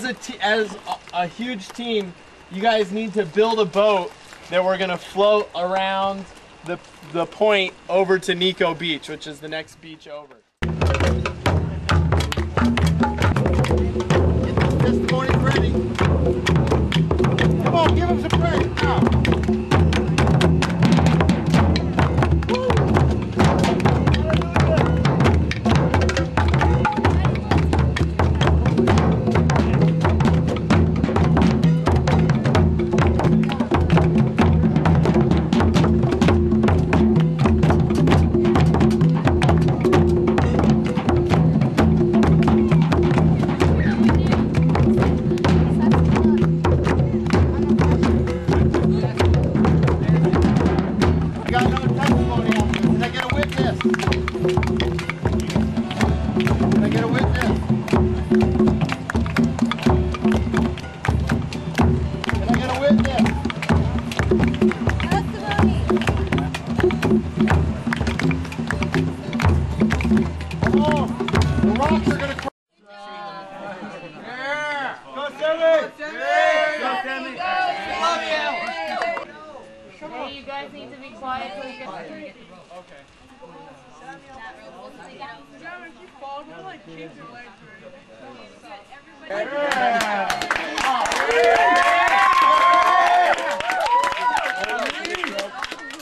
as a huge team, you guys need to build a boat that we're gonna float around the point over to Nico Beach, which is the next beach over. Get the testimony ready. Come on, give him some credit now. You guys need to be quiet so we can Okay.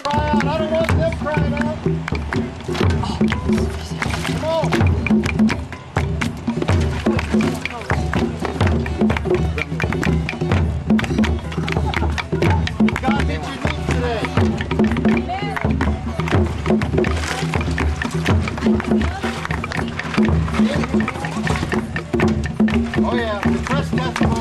I don't want them crying out. Come on. God meet your needs today. Oh yeah, the press testimony.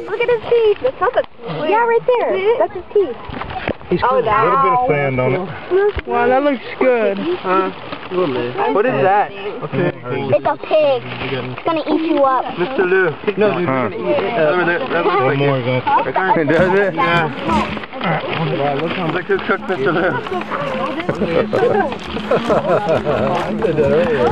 Look at his teeth. That's not the... Yeah, right there. That's his teeth. He's got a little bit of sand on it. Wow, that looks good. What is that? Okay. It's a pig. It's gonna eat you up. Mr. Lou. No, he's gonna eat it. One more, guys. Does it? Yeah. Wow, look how much it's cooked, Mr. Lou. I did that earlier.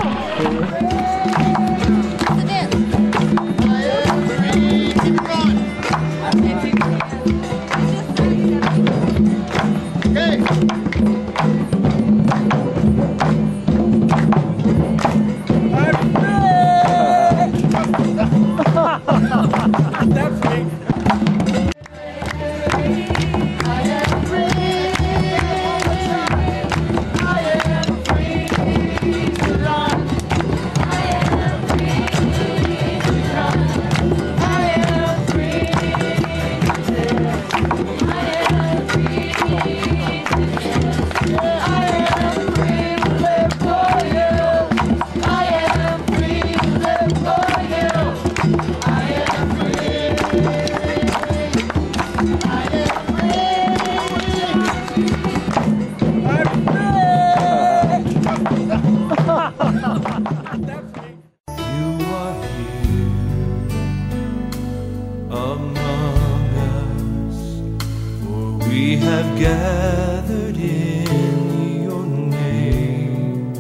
We have gathered in your name.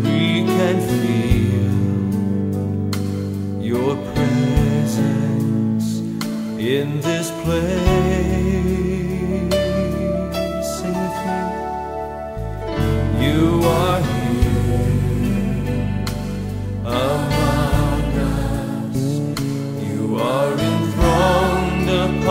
We can feel your presence in this place. Sing with me. You are here among us. You are enthroned upon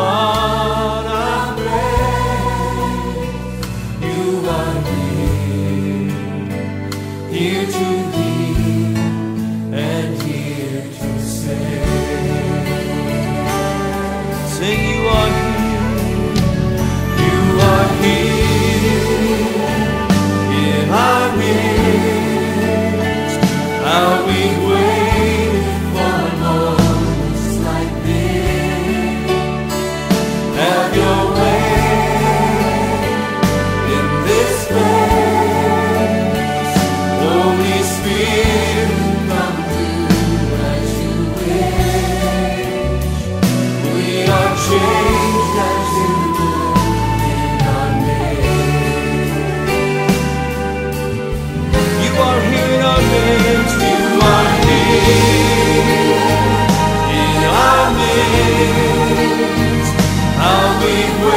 we